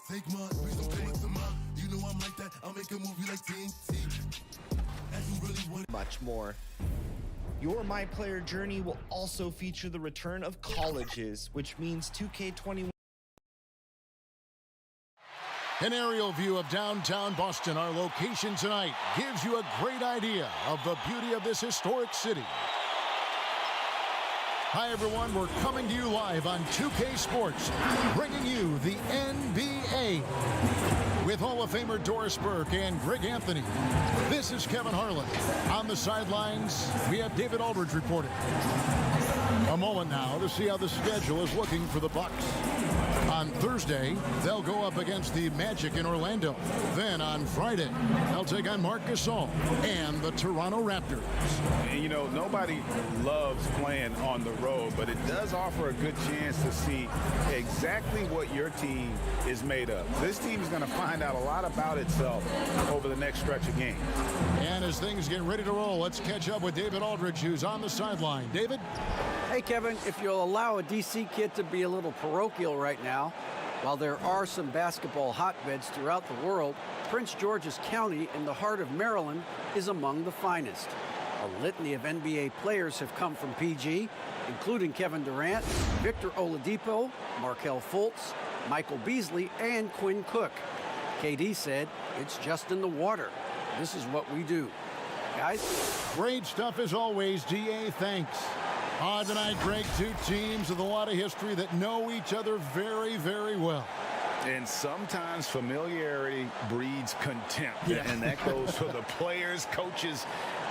Take mine, please don't take the mine. You know I'm like that. I'll make a movie like TNT. And you really want much more. Your My Player journey will also feature the return of colleges, which means 2K21. An aerial view of downtown Boston, our location tonight, gives you a great idea of the beauty of this historic city. Hi, everyone. We're coming to you live on 2K Sports, bringing you the NBA with Hall of Famer Doris Burke and Greg Anthony. This is Kevin Harlan. On the sidelines, we have David Aldridge reporting. A moment now to see how the schedule is looking for the Bucks. On Thursday, they'll go up against the Magic in Orlando. Then on Friday, they'll take on Marc Gasol and the Toronto Raptors. And you know, nobody loves playing on the road, but it does offer a good chance to see exactly what your team is made of. This team is going to find out a lot about itself over the next stretch of games. And as things get ready to roll, let's catch up with David Aldridge, who's on the sideline. David? Hey, Kevin, if you'll allow a D.C. kid to be a little parochial right now, while there are some basketball hotbeds throughout the world, Prince George's County in the heart of Maryland is among the finest. A litany of NBA players have come from PG, including Kevin Durant, Victor Oladipo, Markelle Fultz, Michael Beasley, and Quinn Cook. KD said, "It's just in the water. This is what we do." Guys? Great stuff as always, DA. Thanks. Tonight, Greg, two teams with a lot of history that know each other very, very well. And sometimes familiarity breeds contempt. Yeah. And that goes for the players, coaches,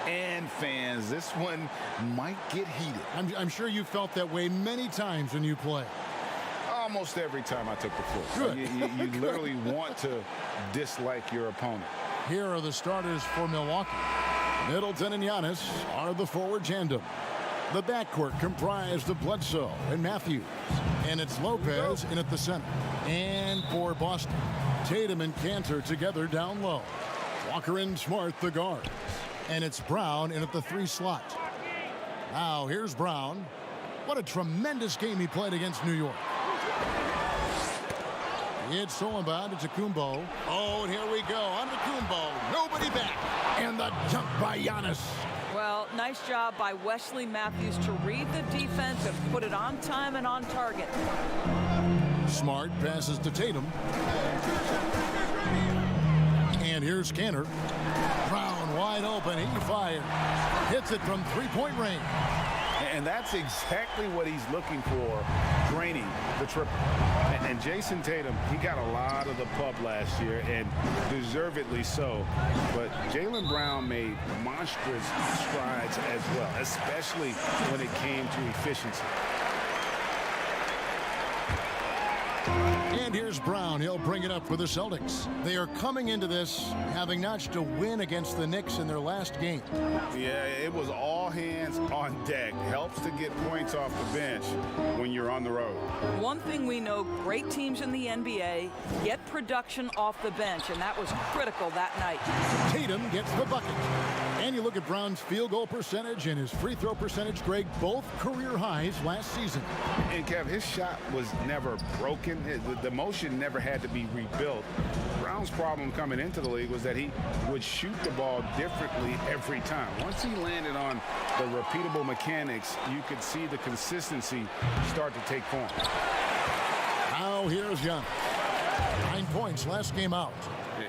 and fans. This one might get heated. I'm sure you felt that way many times when you play. Almost every time I took the floor. Good. You literally want to dislike your opponent. Here are the starters for Milwaukee. Middleton and Giannis are the forward tandem. The backcourt comprised of Bledsoe and Matthews. And it's Lopez in at the center. And for Boston, Tatum and Cantor together down low. Walker and Smart the guards. And it's Brown in at the 3 slot. Now here's Brown. What a tremendous game he played against New York. It's Solomon to Kumbo. Oh, and here we go. On to Kumbo. Nobody back. And the jump by Giannis. Well, nice job by Wesley Matthews to read the defense and put it on time and on target. Smart passes to Tatum. And here's Cantor. Brown wide open. He fires. Hits it from 3-point range. And that's exactly what he's looking for, draining the triple. And Jason Tatum, he got a lot of the pub last year, and deservedly so. But Jaylen Brown made monstrous strides as well, especially when it came to efficiency. And here's Brown. He'll bring it up for the Celtics. They are coming into this having notched a win against the Knicks in their last game. Yeah, it was all hands on deck. Helps to get points off the bench when you're on the road. One thing we know, great teams in the NBA get production off the bench, and that was critical that night. Tatum gets the bucket. And you look at Brown's field goal percentage and his free throw percentage, Greg, both career highs last season. And Kev, his shot was never broken. The motion never had to be rebuilt. Brown's problem coming into the league was that he would shoot the ball differently every time. Once he landed on the repeatable mechanics, you could see the consistency start to take form. Now here's Giannis. 9 points last game out.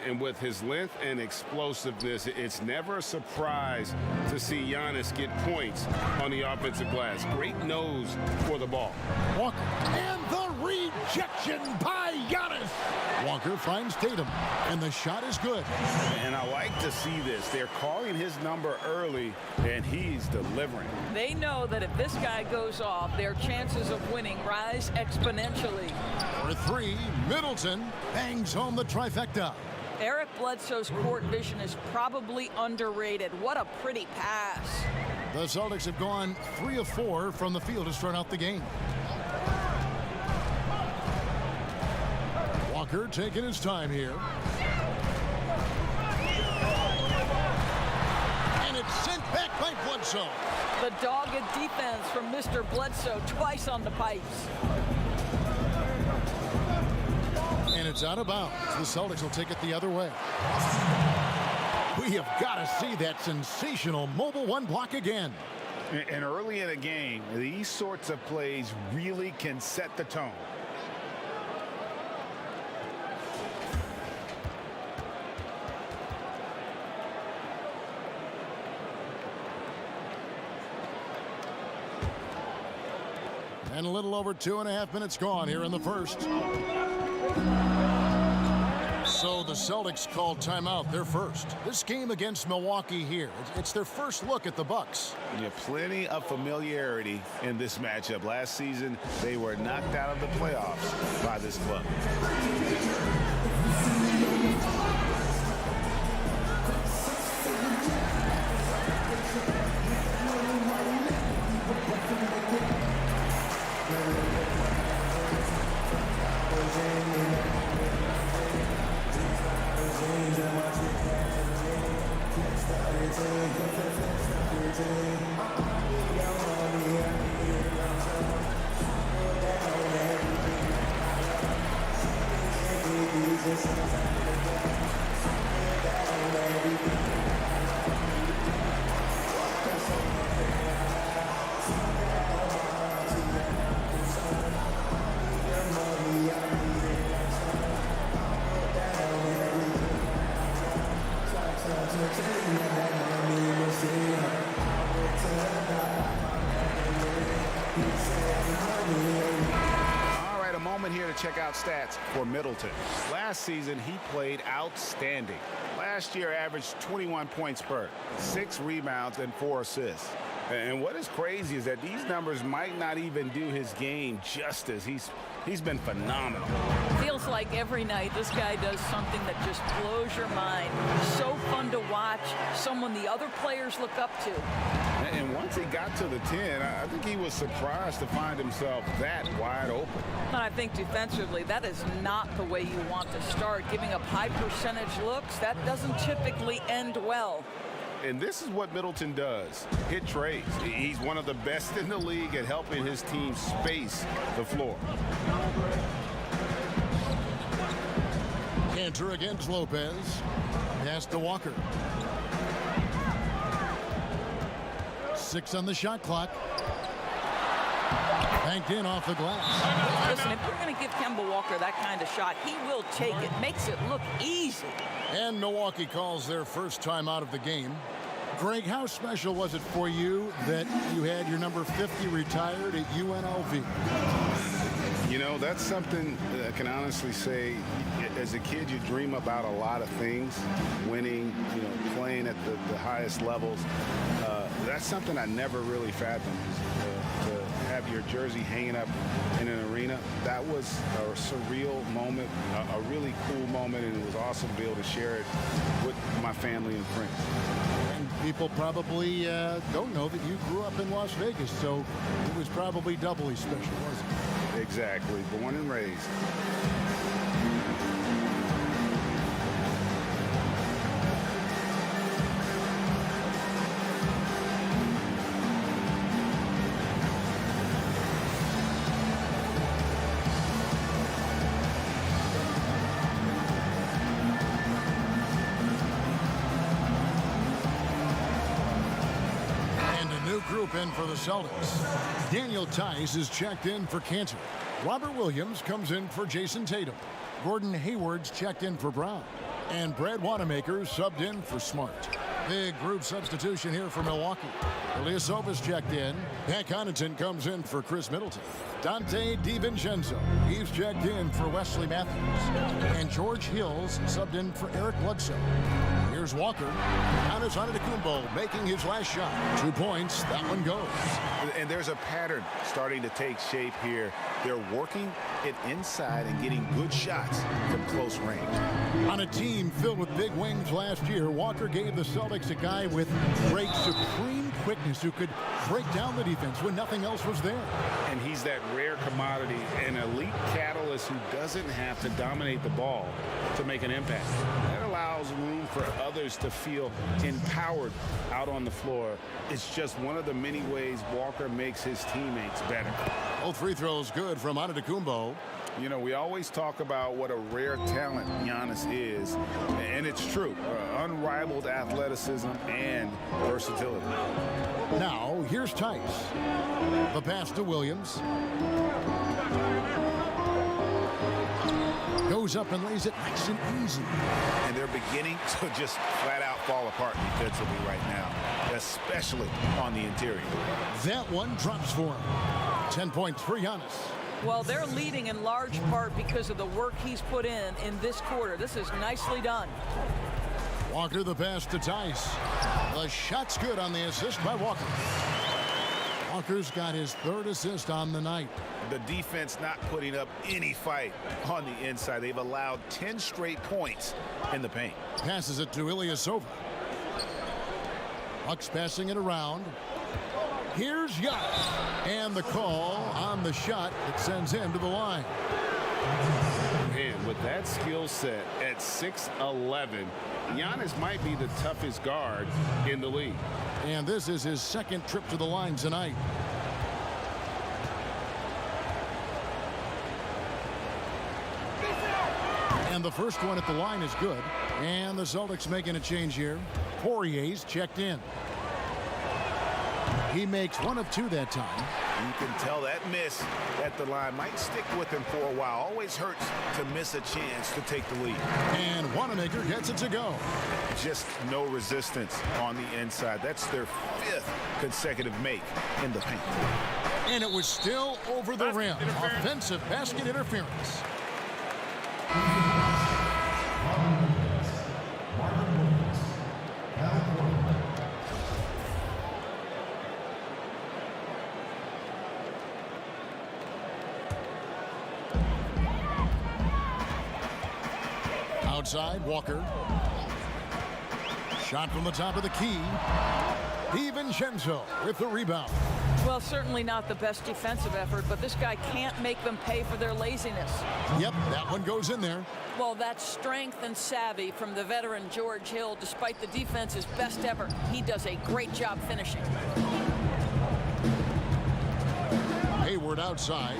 And with his length and explosiveness, it's never a surprise to see Giannis get points on the offensive glass. Great nose for the ball. Walker. And the rejection by Giannis. Walker finds Tatum. And the shot is good. And I like to see this. They're calling his number early, and he's delivering. They know that if this guy goes off, their chances of winning rise exponentially. For 3, Middleton bangs home the trifecta. Eric Bledsoe's court vision is probably underrated. What a pretty pass. The Celtics have gone 3 of 4 from the field to start out the game. Walker taking his time here. And it's sent back by Bledsoe. The dogged defense from Mr. Bledsoe twice on the pipes. And It's out of bounds. The Celtics will take it the other way. We have got to see that sensational mobile one block again. And early in a game, these sorts of plays really can set the tone. And a little over 2.5 minutes gone here in the first. So the Celtics called timeout. They're first. This game against Milwaukee here, it's their first look at the Bucks. Yeah, plenty of familiarity in this matchup. Last season, they were knocked out of the playoffs by this club. Here to check out stats for Middleton. Last season, he played outstanding. Last year, averaged 21 points per, 6 rebounds, and 4 assists. And what is crazy is that these numbers might not even do his game justice. He's been phenomenal. Feels like every night this guy does something that just blows your mind. So fun to watch, someone the other players look up to. And once he got to the 10, I think he was surprised to find himself that wide open. And I think defensively, that is not the way you want to start. Giving up high percentage looks, that doesn't typically end well. And this is what Middleton does, hit trades. He's one of the best in the league at helping his team space the floor. Cantor against Lopez. Pass to Walker. 6 on the shot clock. Banked in off the glass. Listen, if you're going to give Kemba Walker that kind of shot, he will take it. Makes it look easy. And Milwaukee calls their first time out of the game. Greg, how special was it for you that you had your number 50 retired at UNLV? You know, that's something that I can honestly say, as a kid, you dream about a lot of things, winning, you know, playing at the highest levels. That's something I never really fathomed. To have your jersey hanging up in an arena, that was a surreal moment, a really cool moment, and it was awesome to be able to share it with my family and friends. And people probably don't know that you grew up in Las Vegas, so it was probably doubly special, wasn't it? Exactly. Born and raised. Group in for the Celtics. Daniel Tice is checked in for Cantor. Robert Williams comes in for Jason Tatum. Gordon Hayward's checked in for Brown. And Brad Wanamaker subbed in for Smart. Big group substitution here for Milwaukee. Ilyasova's checked in. Pat Connaughton comes in for Chris Middleton. Dante DiVincenzo, he's checked in for Wesley Matthews. And George Hills subbed in for Eric Bledsoe. Here's Walker. Giannis Antetokounmpo making his last shot. 2 points. That one goes. And there's a pattern starting to take shape here. They're working it inside and getting good shots from close range. On a team filled with big wings last year, Walker gave the Celtics a guy with great supreme quickness who could break down the defense when nothing else was there. And he's that rare commodity, an elite catalyst who doesn't have to dominate the ball to make an impact. That allows room for others to feel empowered out on the floor. It's just one of the many ways Walker makes his teammates better. Both free throws good from Antetokounmpo. You know, we always talk about what a rare talent Giannis is, and it's true. Unrivaled athleticism and versatility. Now, here's Tice. The pass to Williams. Goes up and lays it nice and easy. And they're beginning to just flat out fall apart defensively right now, especially on the interior. That one drops for him. 10 points for Giannis. Well, they're leading in large part because of the work he's put in this quarter. This is nicely done. Walker the pass to Tice. The shot's good on the assist by Walker. Walker's got his third assist on the night. The defense not putting up any fight on the inside. They've allowed 10 straight points in the paint. Passes it to Ilyasova. Bucks passing it around. Here's Giannis. And the call on the shot that sends him to the line. Man, with that skill set at 6'11", Giannis might be the toughest guard in the league. And this is his second trip to the line tonight. And the first one at the line is good. And the Celtics making a change here. Poirier's checked in. He makes 1 of 2 that time. You can tell that miss at the line might stick with him for a while. Always hurts to miss a chance to take the lead. And Wanamaker gets it to go. Just no resistance on the inside. That's their 5th consecutive make in the paint. And it was still over the rim. Offensive basket interference. Outside, Walker. Shot from the top of the key. DiVincenzo with the rebound. Well, certainly not the best defensive effort, but this guy can't make them pay for their laziness. Yep, that one goes in there. Well, that's strength and savvy from the veteran George Hill. Despite the defense's best effort, he does a great job finishing. Hayward outside.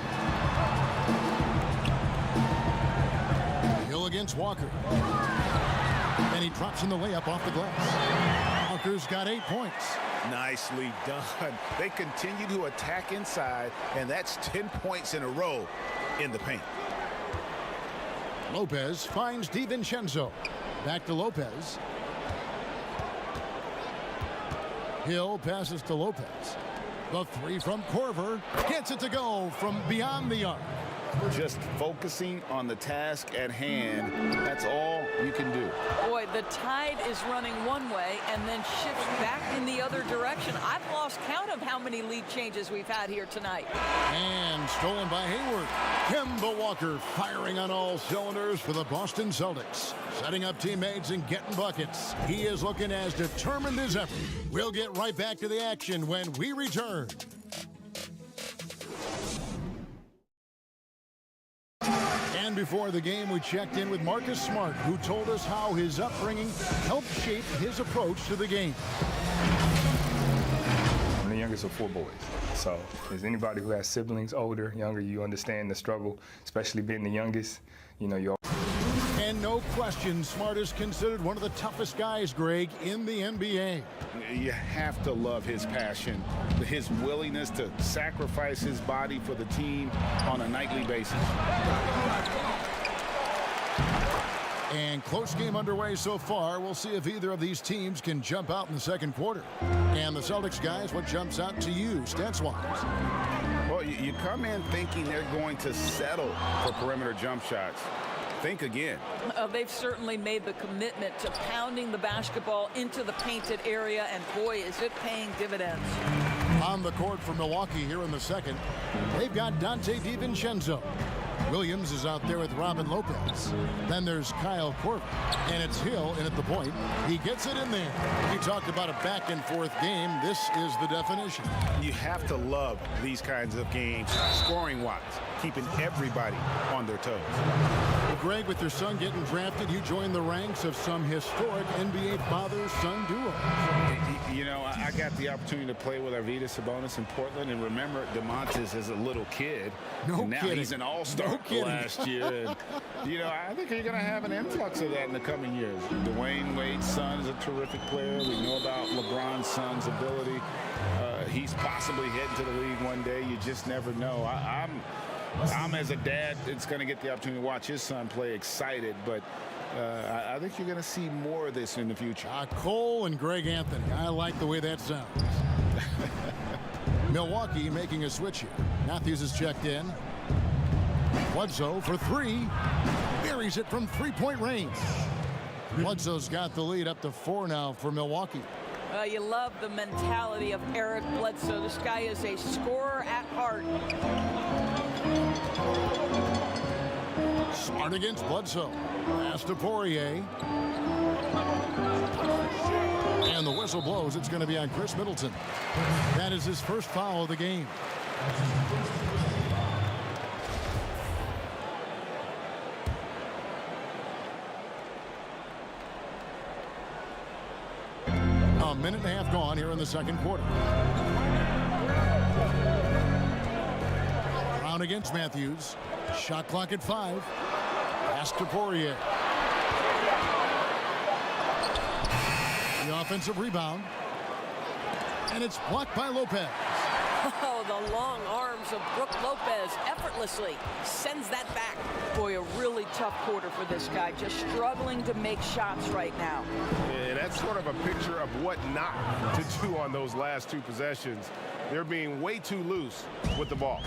Hill against Walker. And he drops in the layup off the glass. Walker's got 8 points. Nicely done. They continue to attack inside, and that's 10 points in a row in the paint. Lopez finds DiVincenzo. Back to Lopez. Hill passes to Lopez. The 3 from Korver. Gets it to go from beyond the arc. Just focusing on the task at hand. That's all you can do. Boy, the tide is running one way and then shifts back in the other direction. I've lost count of how many lead changes we've had here tonight. And stolen by Hayward. Kemba Walker firing on all cylinders for the Boston Celtics. Setting up teammates and getting buckets. He is looking as determined as ever. We'll get right back to the action when we return. And before the game, we checked in with Marcus Smart, who told us how his upbringing helped shape his approach to the game. I'm the youngest of 4 boys. So as anybody who has siblings, older, younger, you understand the struggle, especially being the youngest. You know, you're. And no question, Smart is considered one of the toughest guys, Greg, in the NBA. You have to love his passion, his willingness to sacrifice his body for the team on a nightly basis. And close game underway so far. We'll see if either of these teams can jump out in the second quarter. And the Celtics guys, what jumps out to you, stats-wise? Well, you come in thinking they're going to settle for perimeter jump shots. Think again. They've certainly made the commitment to pounding the basketball into the painted area, and boy, is it paying dividends. On the court for Milwaukee here in the second, they've got Dante DiVincenzo. Williams is out there with Robin Lopez. Then there's Kyle Korver, and it's Hill in at the point. He gets it in there. He talked about a back-and-forth game. This is the definition. You have to love these kinds of games, scoring-wise. keeping everybody on their toes. Well, Greg, with your son getting drafted, you joined the ranks of some historic NBA father-son duos. You know, I got the opportunity to play with Arvydas Sabonis in Portland, and remember DeMontis as a little kid. No and now kidding. He's an all-star last year. And, you know, I think you're going to have an influx of that in the coming years. Dwayne Wade's son is a terrific player. We know about LeBron's son's ability. He's possibly heading to the league one day. You just never know. I'm as a dad, it's going to get the opportunity to watch his son play, excited, but I think you're going to see more of this in the future. Cole and Greg Anthony. I like the way that sounds. Milwaukee making a switch here. Matthews is checked in. Bledsoe for three. Buries it from three-point range. Bledsoe's got the lead up to 4 now for Milwaukee. You love the mentality of Eric Bledsoe. This guy is a scorer at heart. Smart against Bledsoe. Pass to Poirier. And the whistle blows. It's going to be on Chris Middleton. That is his first foul of the game. A minute and a half gone here in the second quarter. Brown against Matthews. Shot clock at 5. Pass to Poirier. The offensive rebound. And it's blocked by Lopez. Oh, the long arms of Brook Lopez effortlessly sends that back. Boy, a really tough quarter for this guy. Just struggling to make shots right now. Yeah, that's sort of a picture of what not to do on those last 2 possessions. They're being way too loose with the ball.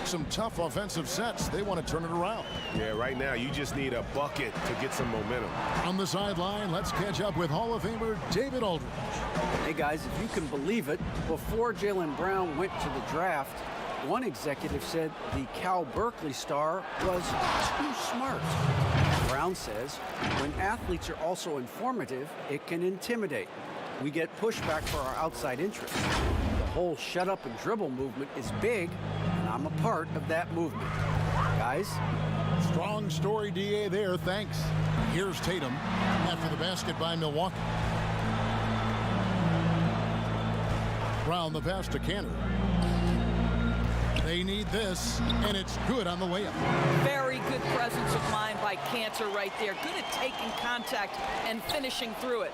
Some tough offensive sets. They want to turn it around. Yeah, right now you just need a bucket to get some momentum. On the sideline, let's catch up with Hall of Famer David Aldridge. Hey guys, if you can believe it, before Jaylen Brown went to the draft, one executive said the Cal Berkeley star was too smart. Brown says when athletes are also informative, it can intimidate. We get pushback for our outside interests. The whole shut up and dribble movement is big, and I'm a part of that movement. Guys, Strong story, DA, there. Thanks. Here's Tatum after the basket by Milwaukee. Brown the pass to Cantor. They need this, and it's good on the way up. Very good presence of mind by Cantor right there. Good at taking contact and finishing through it.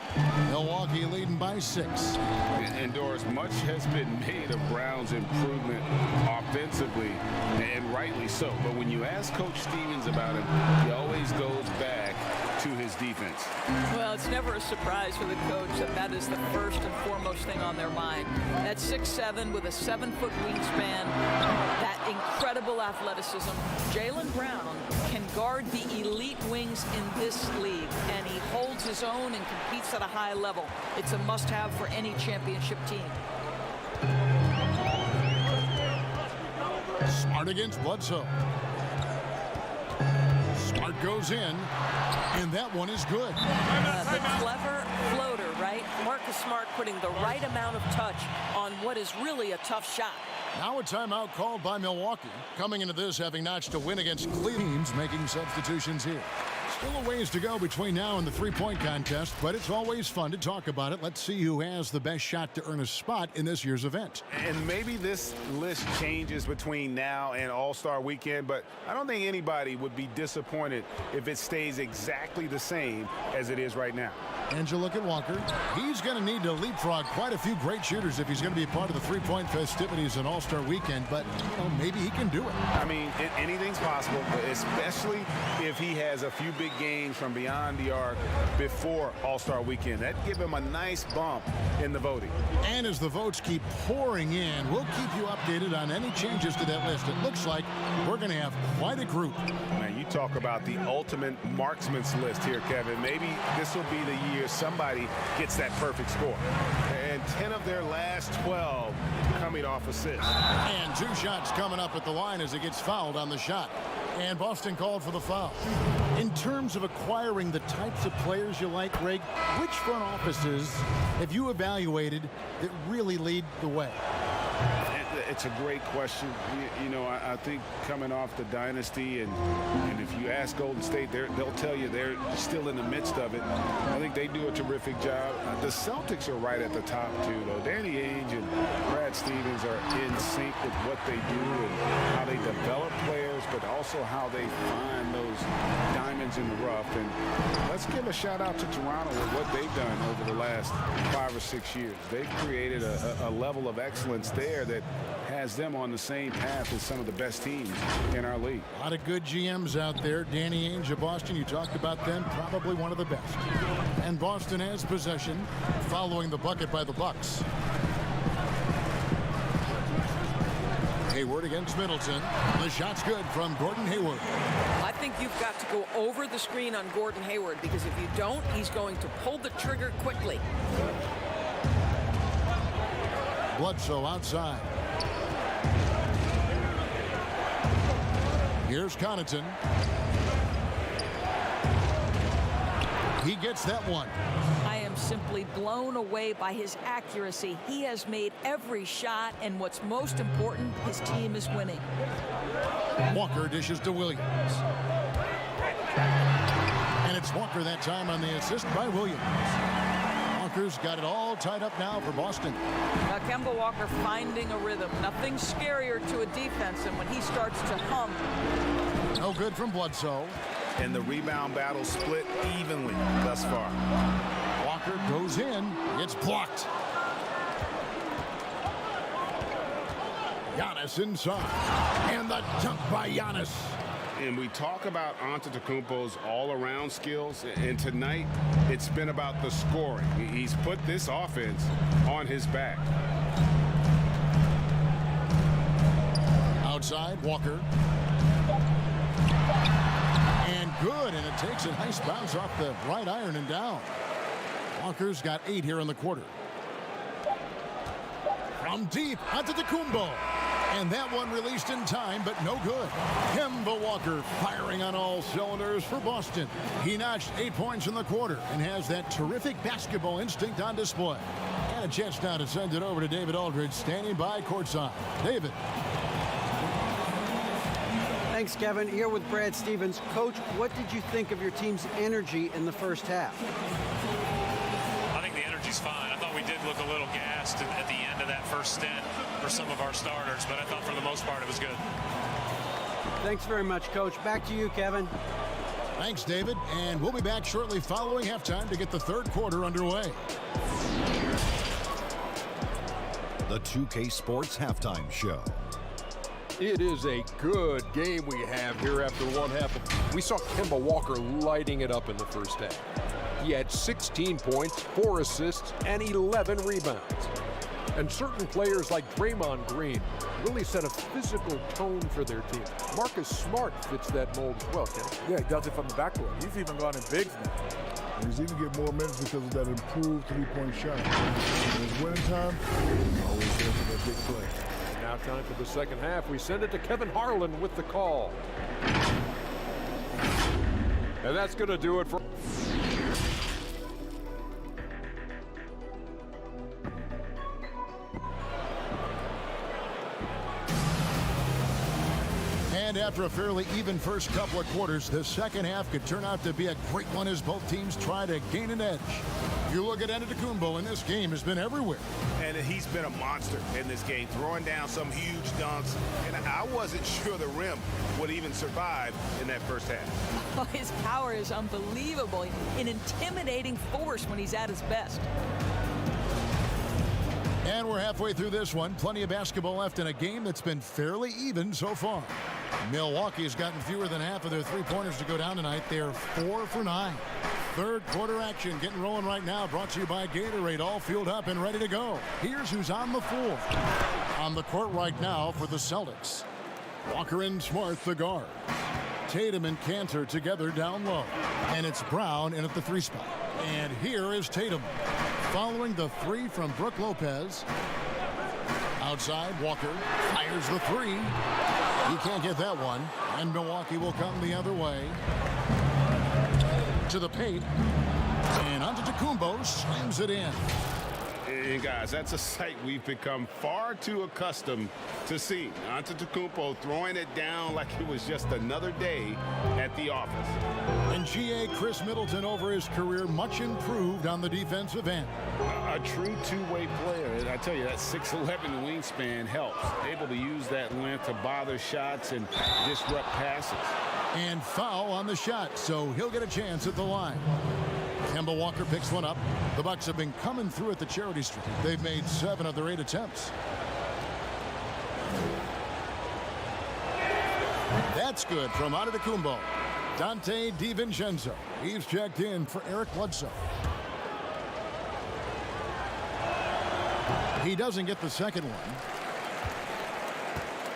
Milwaukee leading by 6. And Doris, much has been made of Brown's improvement offensively, and rightly so. But when you ask Coach Stevens about him, he always goes back to his defense. Well, it's never a surprise for the coach that is the first and foremost thing on their mind. At 6'7" with a 7-foot wingspan, that incredible athleticism. Jaylen Brown can guard the elite wings in this league, and he holds his own and competes at a high level. It's a must-have for any championship team. Smart against Bledsoe. Smart goes in, and that one is good. The clever floater, right? Marcus Smart putting the right amount of touch on what is really a tough shot. Now a timeout called by Milwaukee. Coming into this, having notched a win against Cleveland, making substitutions here. Still a ways to go between now and the three-point contest, but it's always fun to talk about it. Let's see who has the best shot to earn a spot in this year's event. And maybe this list changes between now and All-Star Weekend, but I don't think anybody would be disappointed if it stays exactly the same as it is right now. And you look at Walker. He's going to need to leapfrog quite a few great shooters if he's going to be a part of the three-point festivities in All-Star Weekend, but maybe he can do it. I mean, anything's possible, especially if he has a few big games from beyond the arc before All-Star Weekend. That'd give him a nice bump in the voting. And as the votes keep pouring in, we'll keep you updated on any changes to that list. It looks like we're going to have quite a group. Man, you talk about the ultimate marksman's list here, Kevin. Maybe this will be the year somebody gets that perfect score. And 10 of their last 12 coming off assists. And 2 shots coming up at the line as he gets fouled on the shot. And Boston called for the foul. In terms of acquiring the types of players you like, Greg, which front offices have you evaluated that really lead the way? It's a great question. You know, I think coming off the dynasty, and if you ask Golden State, they'll tell you they're still in the midst of it. I think they do a terrific job. The Celtics are right at the top, too, though. Danny Ainge and Brad Stevens are in sync with what they do and how they develop players, but also how they find those diamonds in the rough. And let's give a shout-out to Toronto with what they've done over the last 5 or 6 years. They've created a level of excellence there that has them on the same path as some of the best teams in our league. A lot of good GMs out there. Danny Ainge of Boston, you talked about them, probably one of the best. And Boston has possession following the bucket by the Bucks. Hayward against Middleton. The shot's good from Gordon Hayward. I think you've got to go over the screen on Gordon Hayward, because if you don't, he's going to pull the trigger quickly. Bledsoe outside. Here's Connaughton. He gets that one. I am simply blown away by his accuracy. He has made every shot, and what's most important, his team is winning. Walker dishes to Williams. And it's Walker that time on the assist by Williams. Walker's got it all tied up now for Boston. Now, Kemba Walker finding a rhythm. Nothing scarier to a defense than when he starts to hum. No good from Bledsoe. And the rebound battle split evenly thus far. Walker goes in. It's blocked. Giannis inside. And the dunk by Giannis. And we talk about Antetokounmpo's all-around skills, and tonight it's been about the scoring. He's put this offense on his back. Outside, Walker. And good, and it takes a nice bounce off the right iron and down. Walker's got 8 here in the quarter. From deep, Antetokounmpo. And that one released in time, but no good. Kemba Walker firing on all cylinders for Boston. He notched 8 points in the quarter and has that terrific basketball instinct on display. And a chance now to send it over to David Aldridge, standing by courtside. David. Thanks, Kevin. Here with Brad Stevens. Coach, what did you think of your team's energy in the first half? I think the energy's fine. I thought we did look a little gassed at the end of that first stint for some of our starters, but I thought for the most part it was good. Thanks very much, Coach. Back to you, Kevin. Thanks, David. And we'll be back shortly following halftime to get the third quarter underway. The 2K Sports Halftime Show. It is a good game we have here after one half. We saw Kemba Walker lighting it up in the first half. He had 16 points, 4 assists, and 11 rebounds. And certain players like Draymond Green really set a physical tone for their team. Marcus Smart fits that mold as well, Ken. Yeah, he does it from the backcourt. He's even gone in bigs now. And he's even getting more minutes because of that improved three-point shot. When it's winning time, he's always there for that big play. Now time for the second half. We send it to Kevin Harlan with the call. And that's going to do it for... And after a fairly even first couple of quarters, the second half could turn out to be a great one as both teams try to gain an edge. You look at Antetokounmpo, and this game has been everywhere. And he's been a monster in this game, throwing down some huge dunks. And I wasn't sure the rim would even survive in that first half. Oh, his power is unbelievable. An intimidating force when he's at his best. And we're halfway through this one. Plenty of basketball left in a game that's been fairly even so far. Milwaukee has gotten fewer than half of their three-pointers to go down tonight. They're 4 for 9. Third quarter action getting rolling right now. Brought to you by Gatorade. All fueled up and ready to go. Here's who's on the floor. On the court right now for the Celtics. Walker and Smart, the guard. Tatum and Cantor together down low. And it's Brown in at the 3 spot. And here is Tatum. Following the 3 from Brook Lopez. Outside, Walker fires the 3. He can't get that one. And Milwaukee will come the other way. To the paint. And Antetokounmpo slams it in. And guys, that's a sight we've become far too accustomed to seeing. Antetokounmpo throwing it down like it was just another day at the office. And GA Chris Middleton over his career much improved on the defensive end. A true two-way player. I tell you, that 6'11" wingspan helps. Able to use that length to bother shots and disrupt passes. And foul on the shot, so he'll get a chance at the line. Kemba Walker picks one up. The Bucks have been coming through at the charity streak. They've made 7 of their 8 attempts. That's good from Antetokounmpo. Dante DiVincenzo. He's checked in for Eric Bledsoe. He doesn't get the second one.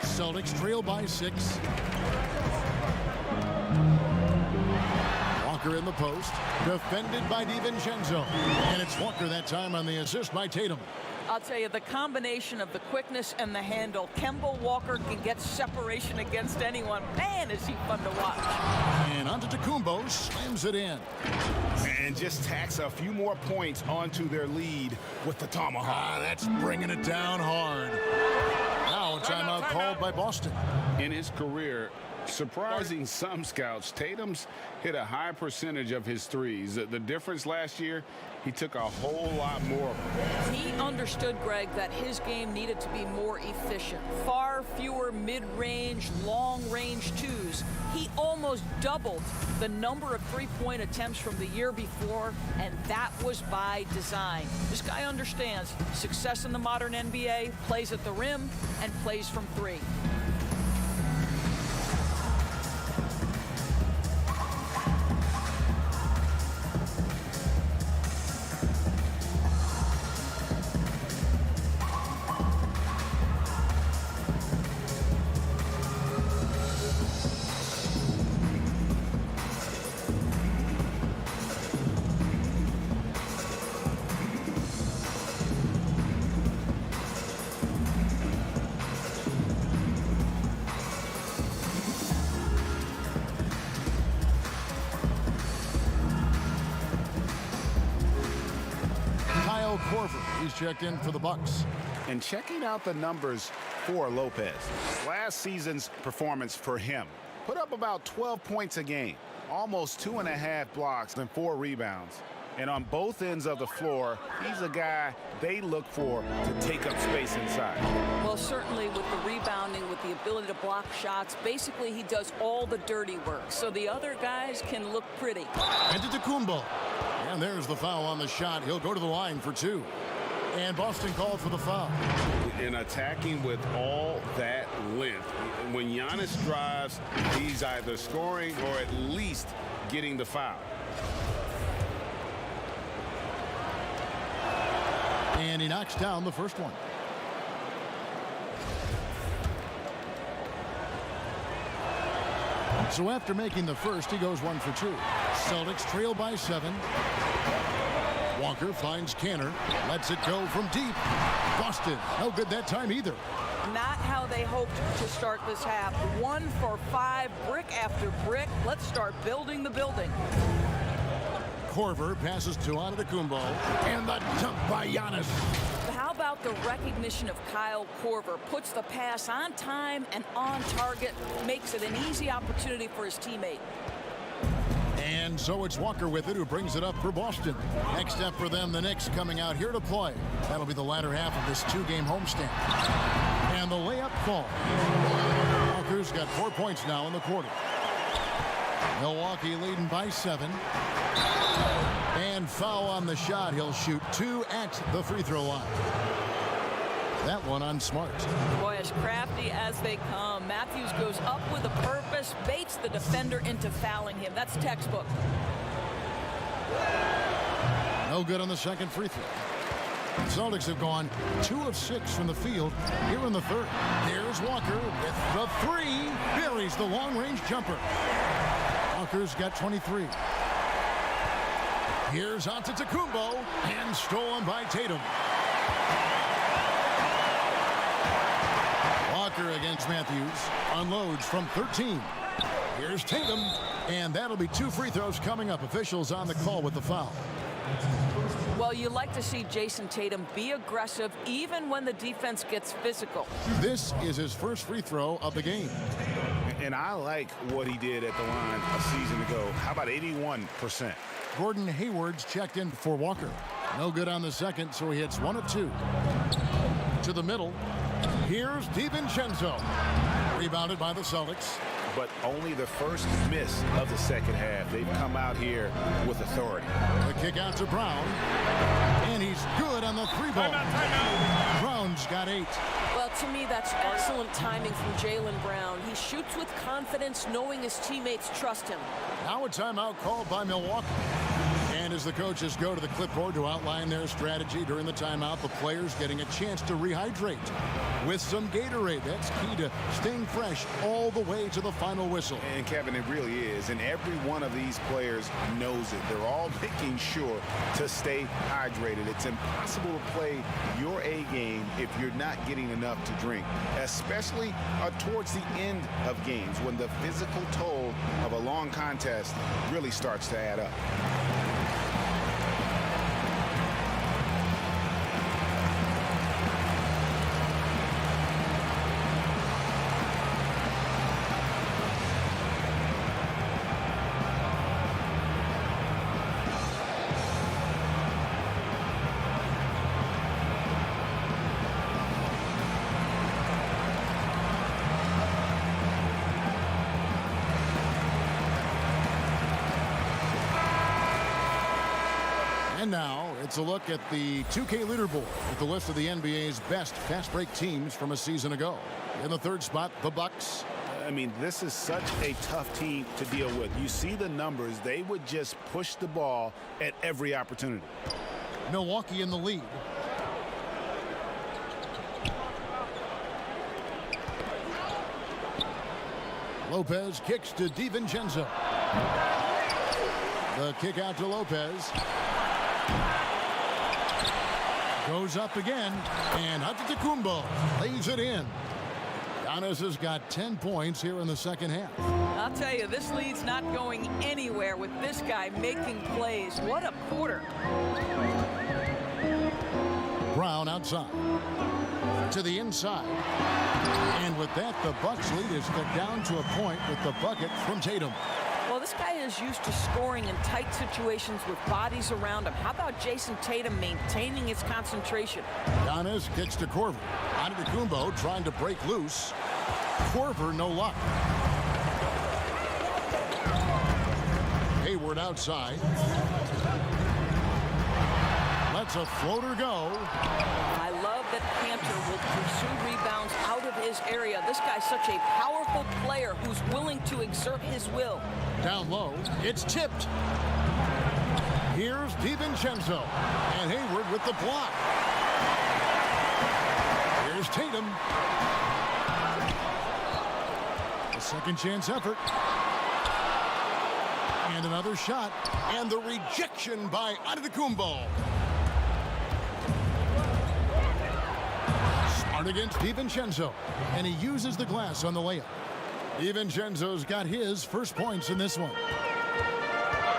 Celtics trail by 6. Walker in the post, defended by DiVincenzo. And it's Walker that time on the assist by Tatum. I'll tell you, the combination of the quickness and the handle, Kemba Walker can get separation against anyone. Man, is he fun to watch. And Antetokounmpo slams it in. And just tacks a few more points onto their lead with the tomahawk. That's bringing it down hard. Now a timeout called by Boston. In his career, surprising some scouts, Tatum's hit a high percentage of his threes. The difference last year, he took a whole lot more of them. He understood, Greg, that his game needed to be more efficient. Far fewer mid-range, long-range twos. He almost doubled the number of three-point attempts from the year before, and that was by design. This guy understands success in the modern NBA, plays at the rim, and plays from 3. He's checked in for the Bucks. And checking out the numbers for Lopez. Last season's performance for him. Put up about 12 points a game. Almost 2.5 blocks and 4 rebounds. And on both ends of the floor, he's a guy they look for to take up space inside. Well, certainly with the rebounding, with the ability to block shots, basically he does all the dirty work. So the other guys can look pretty. Antetokounmpo. And there's the foul on the shot. He'll go to the line for 2. And Boston called for the foul. And attacking with all that length. When Giannis drives, he's either scoring or at least getting the foul. And he knocks down the first one. So after making the first, he goes 1 for 2. Celtics trail by 7. Walker finds Canner, lets it go from deep. Boston, no good that time either. Not how they hoped to start this half. 1 for 5, brick after brick. Let's start building the building. Korver passes to Antetokounmpo, and the dunk by Giannis. How about the recognition of Kyle Korver? Puts the pass on time and on target, makes it an easy opportunity for his teammate. And so it's Walker with it, who brings it up for Boston. Next step for them, the Knicks coming out here to play. That'll be the latter half of this 2-game homestand. And the layup fall. Walker's got 4 points now in the quarter. Milwaukee leading by 7. And foul on the shot. He'll shoot 2 at the free throw line. That one on Smart. Boy, as crafty as they come. Matthews goes up with a purpose, baits the defender into fouling him. That's textbook. No good on the second free throw. The Celtics have gone 2 of 6 from the field here in the third. Here's Walker with the 3. Buries the long-range jumper. Walker's got 23. Here's Antetokounmpo, and stolen by Tatum. Walker against Matthews. Unloads from 13. Here's Tatum, and that'll be 2 free throws coming up. Officials on the call with the foul. Well, you like to see Jason Tatum be aggressive even when the defense gets physical. This is his first free throw of the game. And I like what he did at the line a season ago. How about 81%? Gordon Hayward's checked in for Walker. No good on the second, so he hits 1 of 2. To the middle. Here's DiVincenzo. Rebounded by the Celtics. But only the first miss of the second half. They've come out here with authority. The kick out to Brown. And he's good on the 3-ball. Brown's got 8. Well, to me, that's excellent timing from Jaylen Brown. He shoots with confidence, knowing his teammates trust him. Now a timeout called by Milwaukee. And as the coaches go to the clipboard to outline their strategy during the timeout, the players getting a chance to rehydrate with some Gatorade. That's key to staying fresh all the way to the final whistle. And Kevin, it really is. And every one of these players knows it. They're all making sure to stay hydrated. It's impossible to play your A game if you're not getting enough to drink, especially towards the end of games when the physical toll of a long contest really starts to add up. And now it's a look at the 2K leaderboard with the list of the NBA's best fast break teams from a season ago. In the third spot, the Bucks. I mean, this is such a tough team to deal with. You see the numbers. They would just push the ball at every opportunity. Milwaukee in the lead. Lopez kicks to DiVincenzo. The kick out to Lopez. Goes up again, and Antetokounmpo lays it in. Giannis has got 10 points here in the second half. I'll tell you, this lead's not going anywhere with this guy making plays. What a quarter. Brown outside. To the inside. And with that, the Bucks lead is cut down to a point with the bucket from Tatum. Well, this guy is used to scoring in tight situations with bodies around him. How about Jason Tatum maintaining his concentration? Giannis kicks to Korver. Antetokounmpo trying to break loose. Korver, no luck. Hayward outside. Lets a floater go. I love that Cantor will pursue rebounds out of his area. This guy's such a powerful player who's willing to exert his will. Down low, it's tipped. Here's DiVincenzo, and Hayward with the block. Here's Tatum. A second chance effort. And another shot, and the rejection by Antetokounmpo. Smart against DiVincenzo, and he uses the glass on the layup. DiVincenzo's got his first points in this one.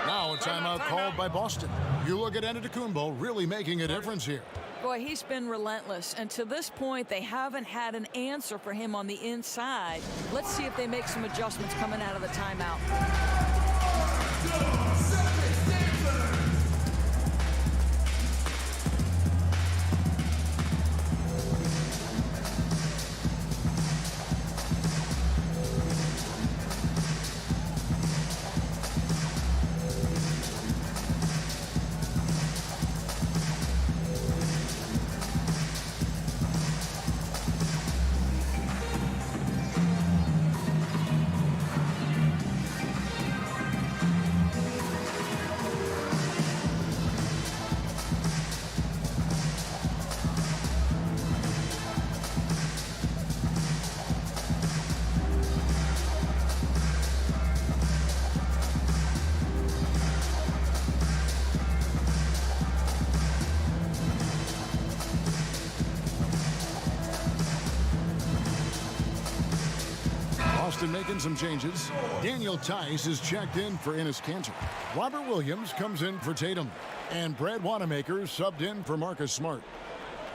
Now a timeout called by Boston. You look at Antetokounmpo really making a difference here. Boy, he's been relentless, and to this point, they haven't had an answer for him on the inside. Let's see if they make some adjustments coming out of the timeout. making some changes. Daniel Tice is checked in for Enes Kanter. Robert Williams comes in for Tatum. And Brad Wanamaker subbed in for Marcus Smart.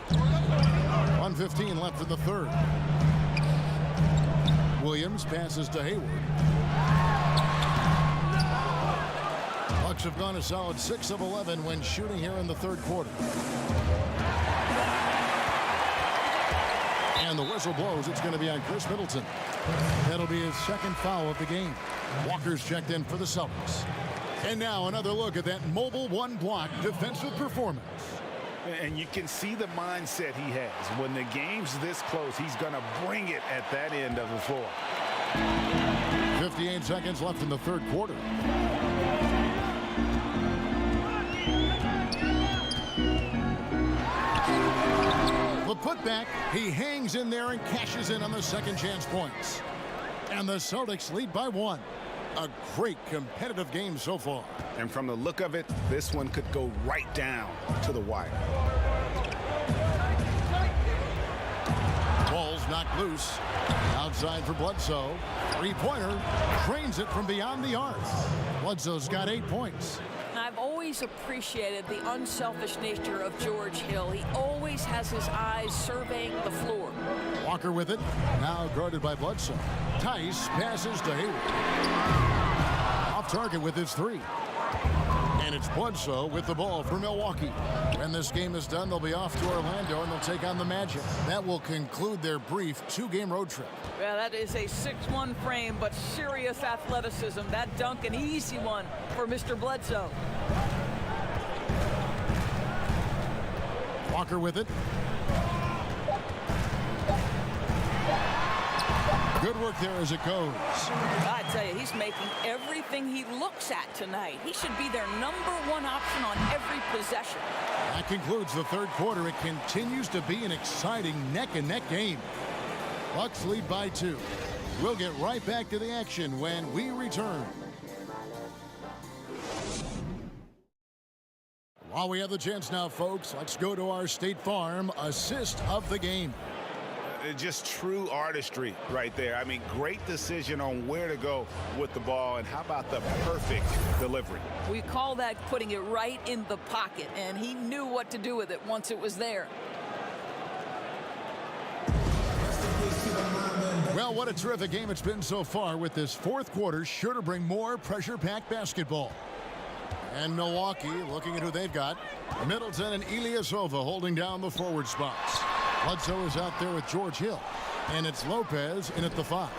1:15 left in the third. Williams passes to Hayward. Bucks have gone a solid 6 of 11 when shooting here in the third quarter. And the whistle blows. It's going to be on Chris Middleton. That'll be his second foul of the game. Walker's checked in for the Celtics. And now another look at that mobile one-block defensive performance. And you can see the mindset he has. When the game's this close, he's going to bring it at that end of the floor. 58 seconds left in the third quarter. The putback, he hangs in there and cashes in on the second chance points. And the Celtics lead by 1. A great competitive game so far. And from the look of it, this one could go right down to the wire. Ball's knocked loose. Outside for Bledsoe. Three-pointer. Trains it from beyond the arc. Bledsoe's got 8 points. I've always appreciated the unselfish nature of George Hill. He always has his eyes surveying the floor. Walker with it. Now guarded by Bledsoe. Tice passes to Hayward. Off target with his 3. And it's Bledsoe with the ball for Milwaukee. When this game is done, they'll be off to Orlando and they'll take on the Magic. That will conclude their brief 2-game road trip. Yeah, that is a 6'1" frame, but serious athleticism. That dunk, an easy one for Mr. Bledsoe. Walker with it. Good work there as it goes. I tell you, he's making everything he looks at tonight. He should be their #1 option on every possession. That concludes the third quarter. It continues to be an exciting neck-and-neck game. Bucks lead by 2. We'll get right back to the action when we return. While we have the chance now, folks, let's go to our State Farm assist of the game. Just true artistry right there. I mean, great decision on where to go with the ball, and how about the perfect delivery? We call that putting it right in the pocket, and he knew what to do with it once it was there. Well, what a terrific game it's been so far, with this fourth quarter sure to bring more pressure-packed basketball. And Milwaukee looking at who they've got. Middleton and Ilyasova holding down the forward spots. Bledsoe is out there with George Hill. And it's Lopez in at the 5.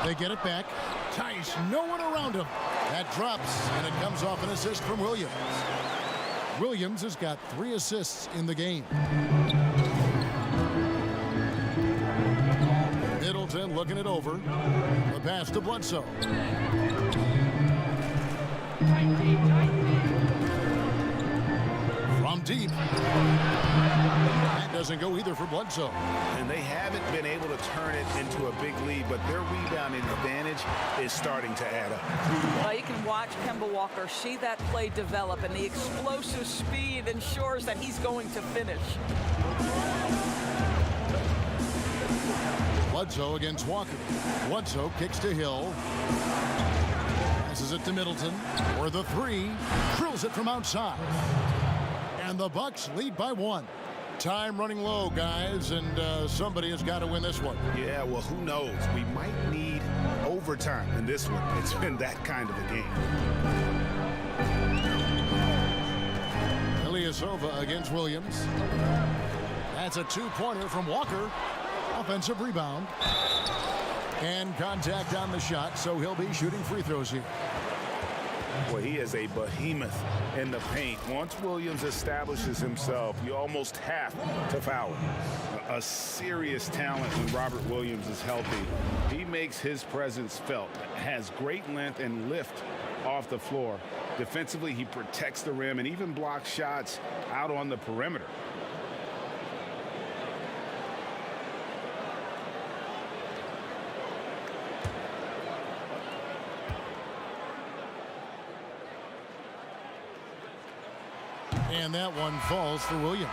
They get it back. Tice, no one around him. That drops, and it comes off an assist from Williams. Williams has got 3 assists in the game. Middleton looking it over. The pass to Bledsoe. From deep. That doesn't go either for Bledsoe. And they haven't been able to turn it into a big lead, but their rebounding advantage is starting to add up. Well, you can watch Kemba Walker see that play develop, and the explosive speed ensures that he's going to finish. Bledsoe against Walker. Bledsoe kicks to Hill. Passes it to Middleton for the 3. Drills it from outside. And the Bucks lead by 1. Time running low, guys, and somebody has got to win this one. Yeah, well, who knows? We might need overtime in this one. It's been that kind of a game. Ilyasova against Williams. That's a 2-pointer from Walker. Offensive rebound. And contact on the shot, so he'll be shooting free throws here. Well, he is a behemoth in the paint. Once Williams establishes himself, you almost have to foul him. A serious talent when Robert Williams is healthy. He makes his presence felt, has great length and lift off the floor. Defensively, he protects the rim and even blocks shots out on the perimeter. And that one falls for Williams.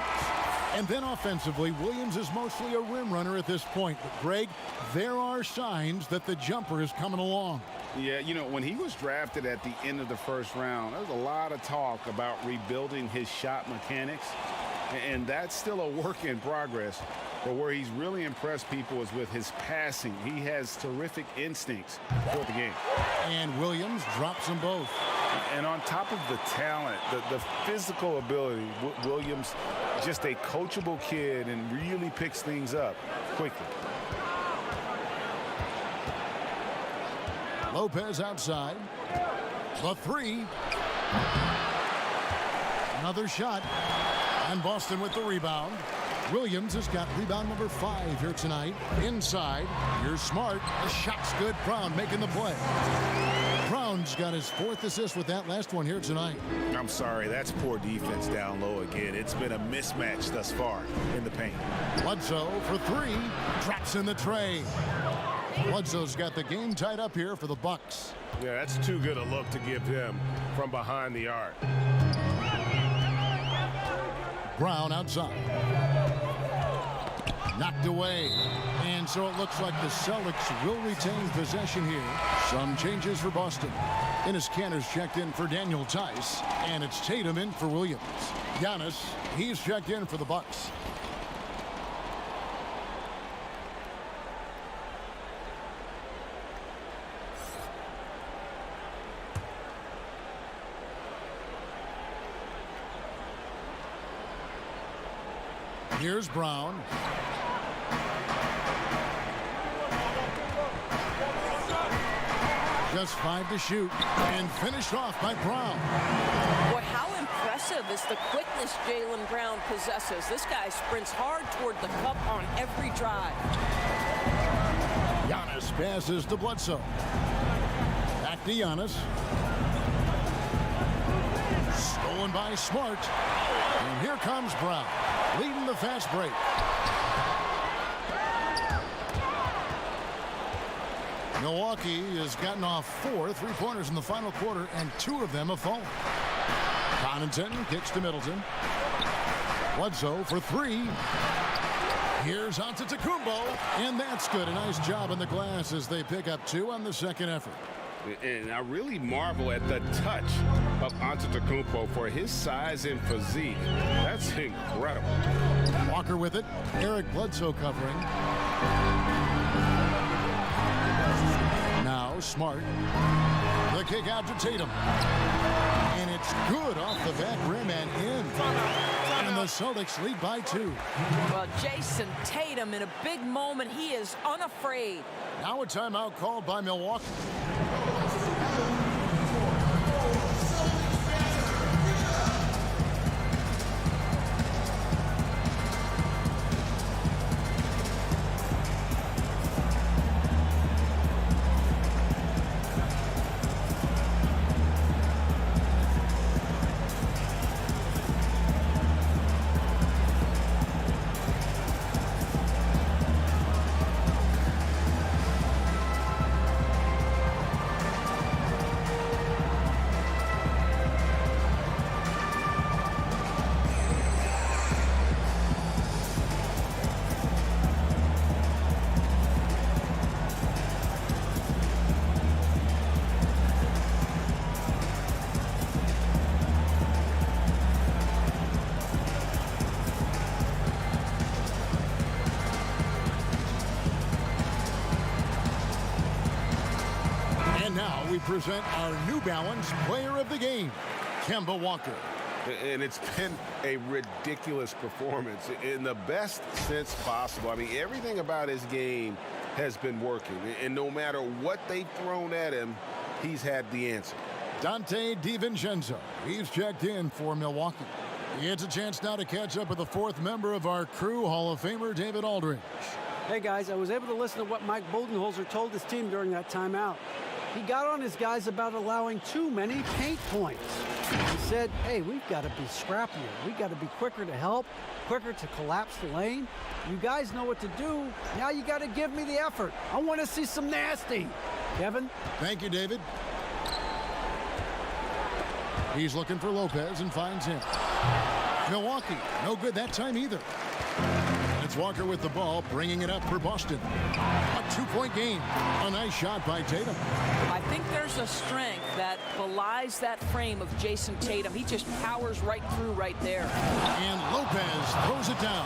And then offensively, Williams is mostly a rim runner at this point. But Greg, there are signs that the jumper is coming along. Yeah, you know, when he was drafted at the end of the first round, there was a lot of talk about rebuilding his shot mechanics. And that's still a work in progress. But where he's really impressed people is with his passing. He has terrific instincts for the game. And Williams drops them both. And on top of the talent, the physical ability, Williams, just a coachable kid and really picks things up quickly. Lopez outside. The three. Another shot. And Boston with the rebound. Williams has got rebound number 5 here tonight. Inside, here's Smart. The shot's good. Brown making the play. Brown's got his 4th assist with that last one here tonight. I'm sorry, that's poor defense down low again. It's been a mismatch thus far in the paint. Bledsoe for 3. Drops in the tray. Bledsoe's got the game tied up here for the Bucks. Yeah, that's too good a look to give him from behind the arc. Brown outside. Knocked away. And so it looks like the Celtics will retain possession here. Some changes for Boston. Enes Kanter's checked in for Daniel Tice. And it's Tatum in for Williams. Giannis, he's checked in for the Bucks. Here's Brown. Just 5 to shoot and finished off by Brown. Boy, how impressive is the quickness Jaylen Brown possesses. This guy sprints hard toward the cup on every drive. Giannis passes to Bledsoe. Back to Giannis. Stolen by Smart. And here comes Brown, leading the fast break. Milwaukee has gotten off 4 3-pointers in the final quarter, and 2 of them have fallen. Connaughton kicks to Middleton. Bledsoe for 3. Here's Antetokounmpo, and that's good. A nice job in the glass as they pick up 2 on the second effort. And I really marvel at the touch of Antetokounmpo for his size and physique. That's incredible. Walker with it. Eric Bledsoe covering. Now Smart. The kick out to Tatum. And it's good off the back rim and in. And the Celtics lead by 2. Well, Jason Tatum in a big moment. He is unafraid. Now a timeout called by Milwaukee. We present our New Balance Player of the Game, Kemba Walker. And it's been a ridiculous performance in the best sense possible. I mean, everything about his game has been working. And no matter what they've thrown at him, he's had the answer. Dante DiVincenzo, he's checked in for Milwaukee. He gets a chance now to catch up with the 4th member of our crew, Hall of Famer David Aldridge. Hey, guys, I was able to listen to what Mike Budenholzer told his team during that timeout. He got on his guys about allowing too many paint points. He said, hey, we've got to be scrappier. We've got to be quicker to help, quicker to collapse the lane. You guys know what to do. Now you got to give me the effort. I want to see some nasty. Kevin? Thank you, David. He's looking for Lopez and finds him. Milwaukee, no good that time either. It's Walker with the ball, bringing it up for Boston. A 2-point game. A nice shot by Tatum. I think there's a strength that belies that frame of Jason Tatum. He just powers right through right there. And Lopez throws it down.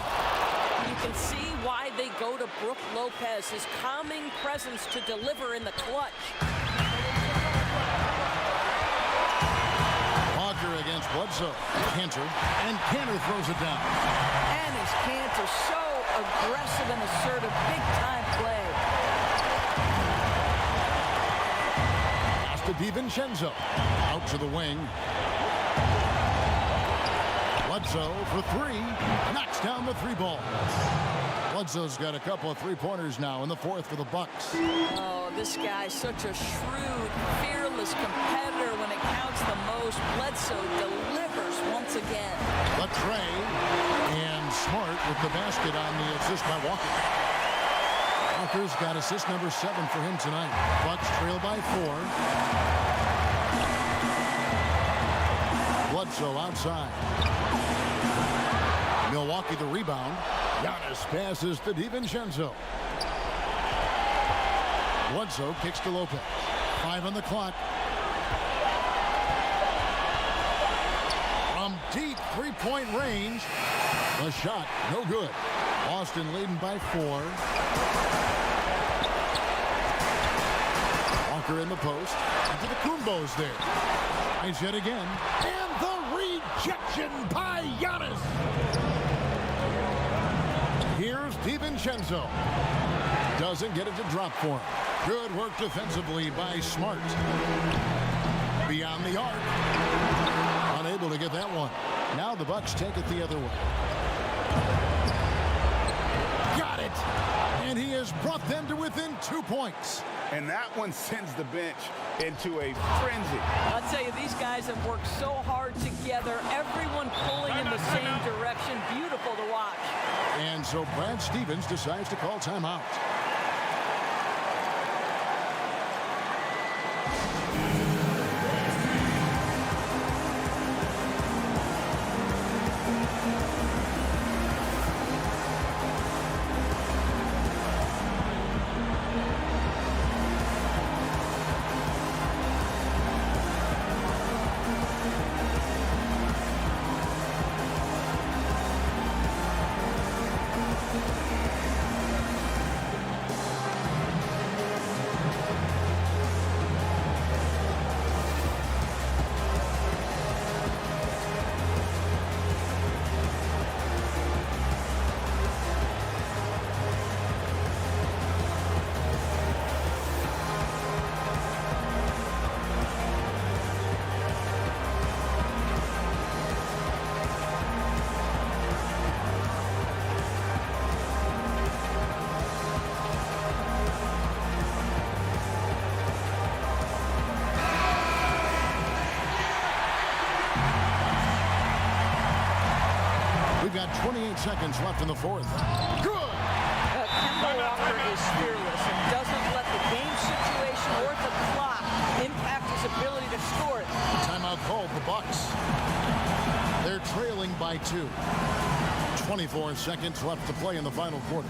You can see why they go to Brook Lopez, his calming presence to deliver in the clutch. Walker against Bledsoe. Cantor, and Cantor throws it down. And his Cantor so aggressive and assertive, big-time play. Pass to DiVincenzo. Out to the wing. Bledsoe for three. Knocks down the three ball. Bledsoe's got a couple of three-pointers now in the fourth for the Bucks. Oh, this guy's such a shrewd, fearless competitor when it counts the most. Bledsoe delivers once again. Latre and Smart with the basket on the assist by Walker. Walker's got assist number 7 for him tonight. Bucks trail by 4. Bledsoe outside. Milwaukee the rebound. Giannis passes to DiVincenzo. Bledsoe kicks to Lopez. 5 on the clock. From deep three-point range. The shot, no good. Boston leading by 4. Walker in the post. Into the Kumbos there. Nice yet again. And the rejection by Giannis. Here's DiVincenzo. Doesn't get it to drop for him. Good work defensively by Smart. Beyond the arc. Unable to get that one. Now the Bucks take it the other way. Got it. And he has brought them to within 2 points. And that one sends the bench into a frenzy. I'll tell you, these guys have worked so hard together. Everyone pulling in the same direction. Beautiful to watch. And so Brad Stevens decides to call timeout. We've got 28 seconds left in the fourth. Good! Kemba Walker is fearless and doesn't let the game situation or the clock impact his ability to score it. Timeout called the Bucks. They're trailing by 2. 24 seconds left to play in the final quarter.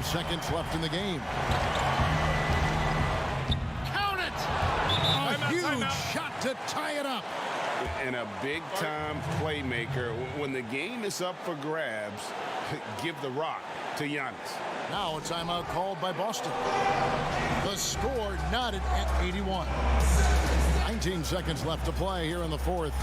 Seconds left in the game. Count it! A huge shot to and a big-time playmaker. When the game is up for grabs, give the rock to Giannis. Now a timeout called by Boston. The score knotted at 81. 19 seconds left to play here in the fourth.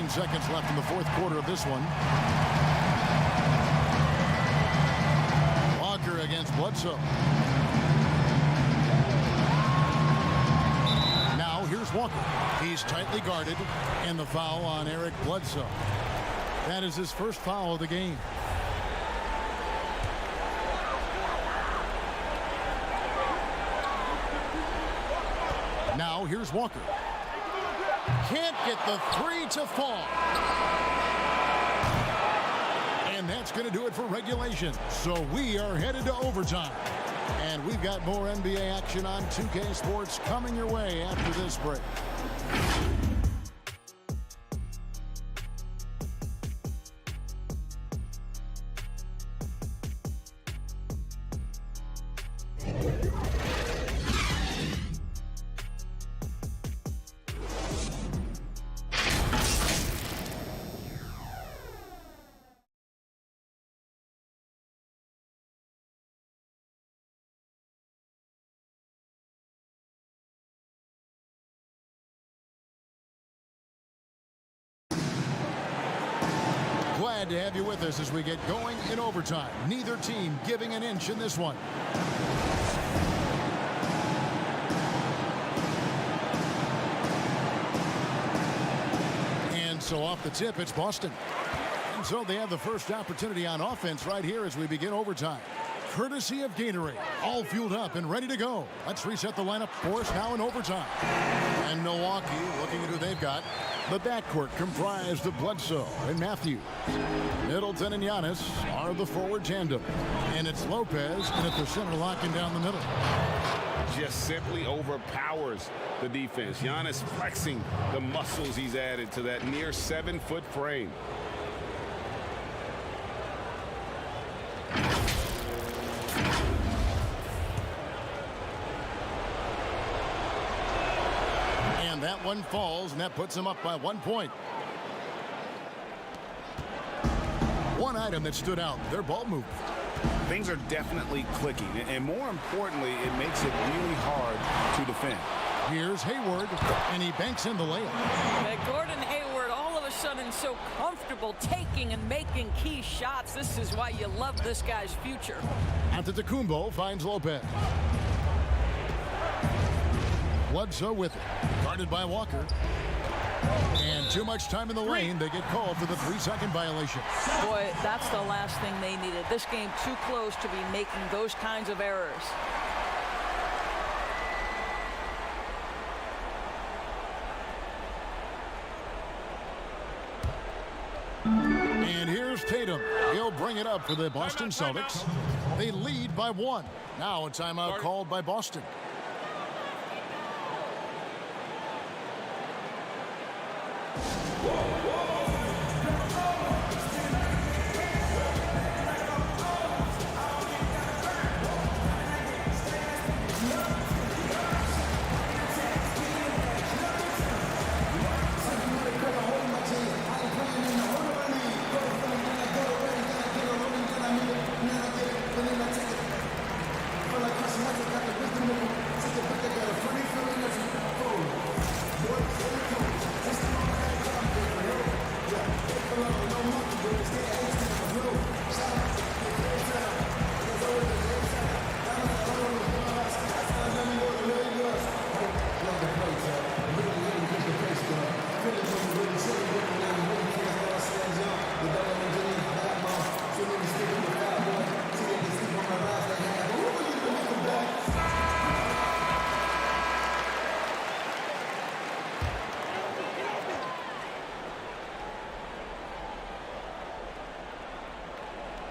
Seconds left in the fourth quarter of this one. Walker against Bledsoe. Now here's Walker. He's tightly guarded, and the foul on Eric Bledsoe. That is his first foul of the game. Now here's Walker. Can't get the three to fall. And that's going to do it for regulation. So we are headed to overtime. And we've got more NBA action on 2K Sports coming your way after this break. Glad to have you with us as we get going in overtime. Neither team giving an inch in this one. And so off the tip, it's Boston. And so they have the first opportunity on offense right here as we begin overtime. Courtesy of Gatorade, all fueled up and ready to go. Let's reset the lineup for us now in overtime. And Milwaukee looking at who they've got. The backcourt comprised of Bledsoe and Matthews. Middleton and Giannis are the forward tandem. And it's Lopez and at the center locking down the middle. Just simply overpowers the defense. Giannis flexing the muscles he's added to that near 7-foot frame. That one falls, and that puts him up by 1 point. One item that stood out, their ball movement. Things are definitely clicking, and more importantly, it makes it really hard to defend. Here's Hayward, and he banks in the layup. And Gordon Hayward all of a sudden so comfortable taking and making key shots. This is why you love this guy's future. Antetokounmpo finds Lopez. Bledsoe with it, guarded by Walker. And too much time in the lane. They get called for the 3-second violation. Boy, that's the last thing they needed. This game too close to be making those kinds of errors. And here's Tatum. He'll bring it up for the Boston Celtics. They lead by 1. Now a timeout called by Boston.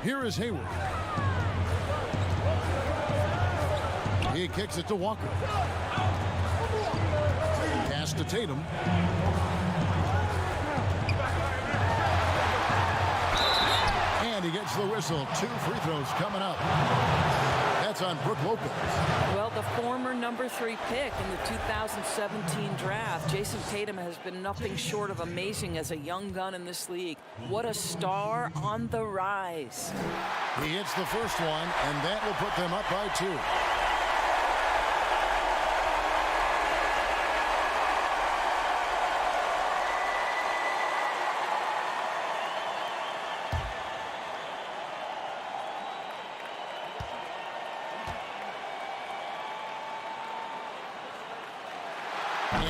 Here is Hayward. He kicks it to Walker. Pass to Tatum. And he gets the whistle. 2 free throws coming up. That's on Brook Lopez. Well, the former number 3 pick in the 2017 draft, Jason Tatum has been nothing short of amazing as a young gun in this league. What a star on the rise. He hits the first one, and that will put them up by 2.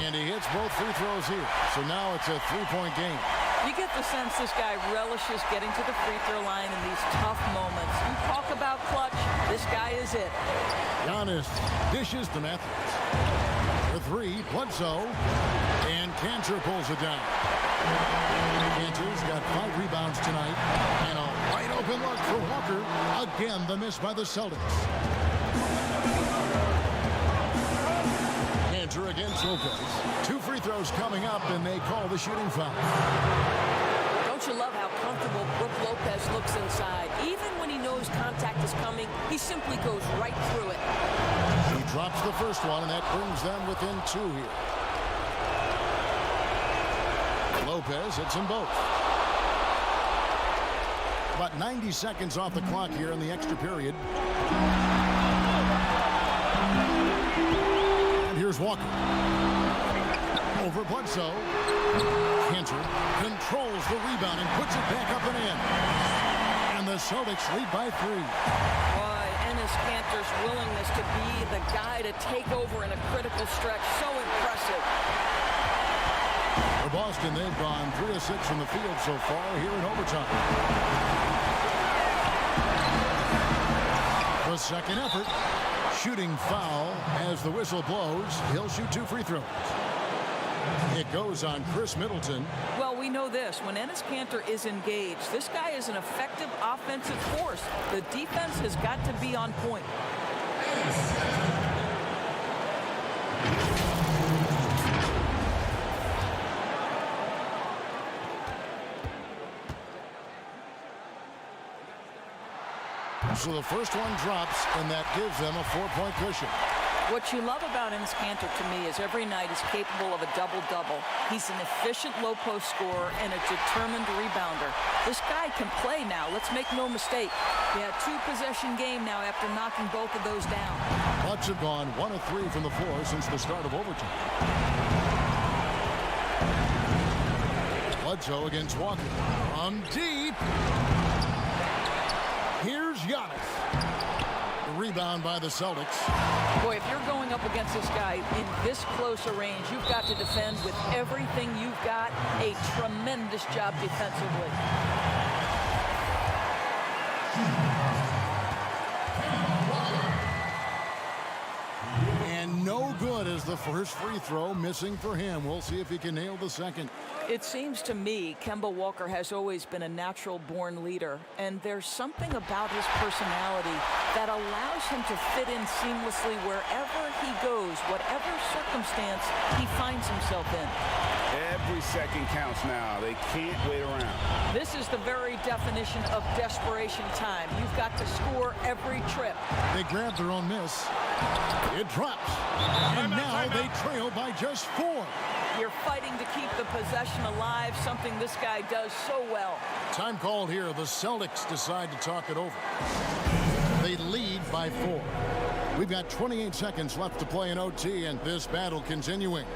And he hits both free throws here. So now it's a 3-point game. You get the sense this guy relishes getting to the free throw line in these tough moments. You talk about clutch, this guy is it. Giannis dishes to Matthews. The 3, Bledsoe, and Cantor pulls it down. Cantor's got 5 rebounds tonight, and a wide open look for Walker. Again, the miss by the Celtics. Cantor against Lopez. 2 free throws coming up, and they call the shooting foul. Don't you love how comfortable Brook Lopez looks inside? Even when he knows contact is coming, he simply goes right through it. He drops the first one, and that brings them within 2 here. Lopez hits them both. About 90 seconds off the clock here in the extra period. And here's Walker. Over Bledsoe. Cantor controls the rebound and puts it back up and in. And the Celtics lead by 3. Boy, Enes Kanter's willingness to be the guy to take over in a critical stretch, so impressive. For Boston, they've gone 3 of 6 from the field so far here in overtime. The second effort. Shooting foul as the whistle blows. He'll shoot 2 free throws. It goes on Chris Middleton. Well, we know this. When Enes Kanter is engaged, this guy is an effective offensive force. The defense has got to be on point. So the first one drops, and that gives them a 4-point cushion. What you love about Enes Kanter to me is every night he's capable of a double-double. He's an efficient low-post scorer and a determined rebounder. This guy can play now. Let's make no mistake. He had 2-possession game now after knocking both of those down. Bucks have gone 1 of 3 from the floor since the start of overtime. Bledsoe against Walker. From deep. Here's Giannis. The rebound by the Celtics. Boy, if you're going up against this guy in this close a range, you've got to defend with everything you've got. A tremendous job defensively. And no good as the first free throw missing for him. We'll see if he can nail the second. It seems to me Kemba Walker has always been a natural-born leader, and there's something about his personality that allows him to fit in seamlessly wherever he goes, whatever circumstance he finds himself in. Every second counts now. They can't wait around. This is the very definition of desperation time. You've got to score every trip. They grab their own miss. It drops. And now they trail by just 4. You're fighting to keep the possession alive, something this guy does so well. Time called here. The Celtics decide to talk it over. They lead by 4. We've got 28 seconds left to play in OT, and this battle continuing.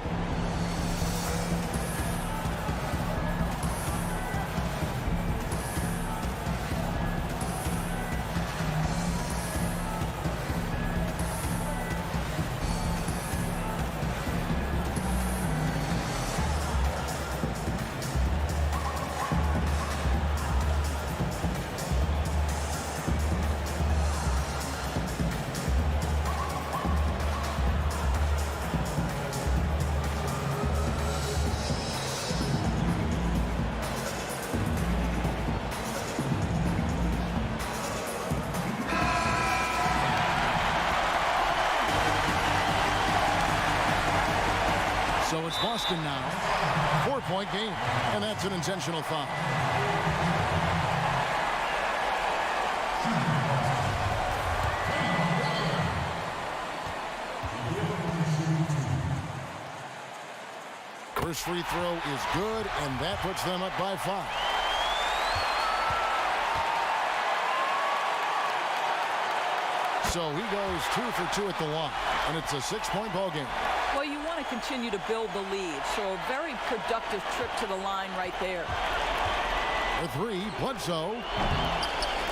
it's Boston now. 4-point game, and that's an intentional foul. First free throw is good, and that puts them up by 5. So he goes 2 for 2 at the line, and it's a 6-point ball game. Well, you want to continue to build the lead, so a very productive trip to the line right there. The 3, Bledsoe,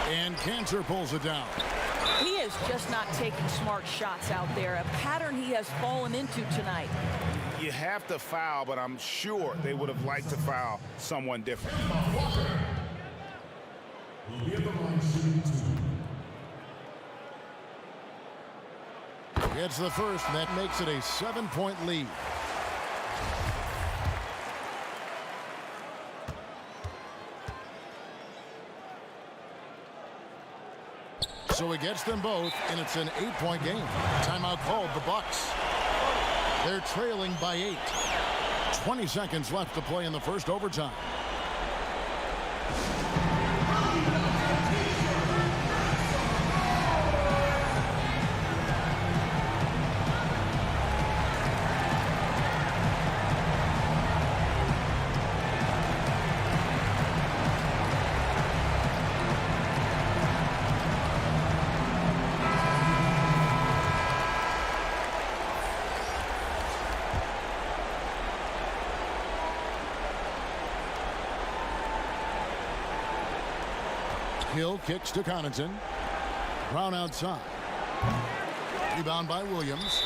and Cantor pulls it down. He is just not taking smart shots out there, a pattern he has fallen into tonight. You have to foul, but I'm sure they would have liked to foul someone different. Gets the first, and that makes it a 7-point lead. So he gets them both, and it's an 8-point game. Timeout called, the Bucks. They're trailing by 8. 20 seconds left to play in the first overtime. Hill kicks to Connaughton. Brown outside. Rebound by Williams.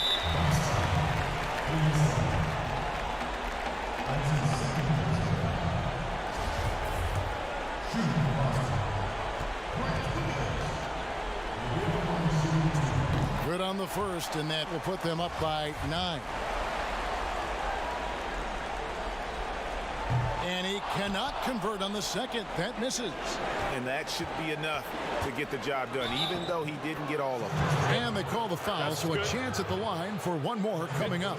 Good on the first, and that will put them up by 9. And he cannot convert on the second. That misses. And that should be enough to get the job done, even though he didn't get all of them. And they call the foul, so a chance at the line for one more coming up.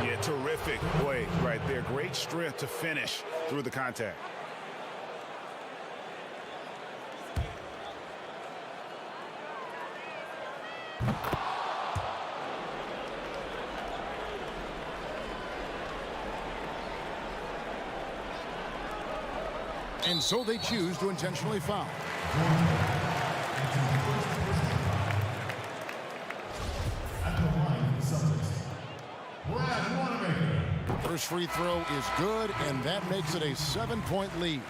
Yeah, terrific play right there. Great strength to finish through the contact. And so they choose to intentionally foul. First free throw is good, and that makes it a 7-point lead.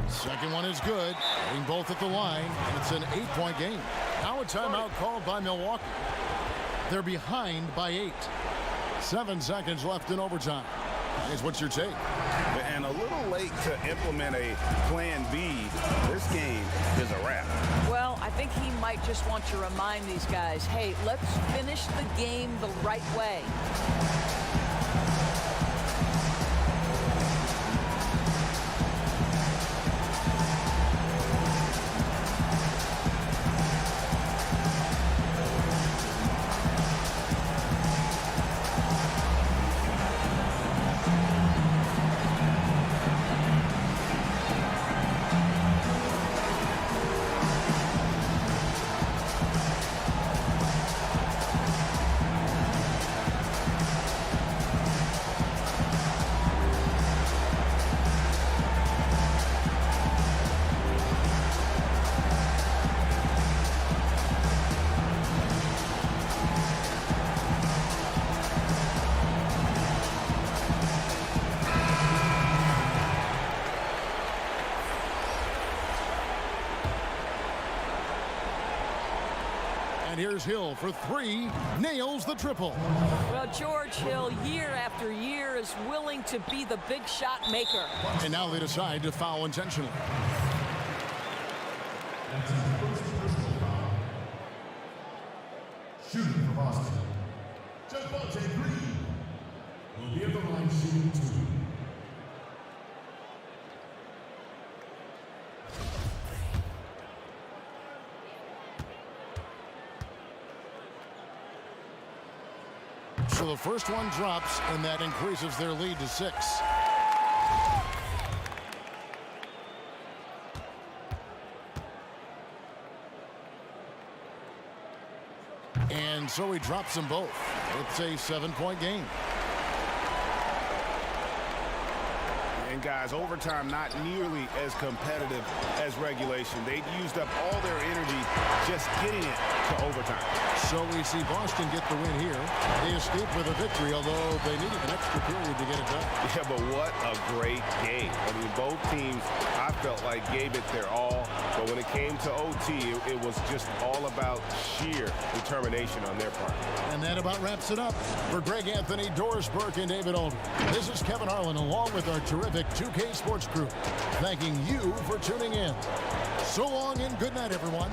Second one is good, hitting both at the line, and it's an 8-point game. Now a timeout called by Milwaukee. They're behind by 8. 7 seconds left in overtime. Guys, what's your take? And a little late to implement a plan B. This game is a wrap. Well, I think he might just want to remind these guys, hey, let's finish the game the right way. Here's Hill for 3, nails the triple. Well, George Hill, year after year, is willing to be the big shot maker. And now they decide to foul intentionally. Shooting for Boston. Javonte Green will be at the line shooting 2. So the first one drops, and that increases their lead to 6. And so he drops them both. It's a 7-point game. And guys, overtime not nearly as competitive as regulation. They'd used up all their energy just getting it to overtime. So we see Boston get the win here. They escape with a victory, although they needed an extra period to get it done. Yeah, but what a great game. I mean, both teams, I felt like, gave it their all. But when it came to OT, it was just all about sheer determination on their part. And that about wraps it up. For Greg Anthony, Doris Burke, and David Aldridge, this is Kevin Harlan along with our terrific 2K Sports crew, thanking you for tuning in. So long and good night, everyone.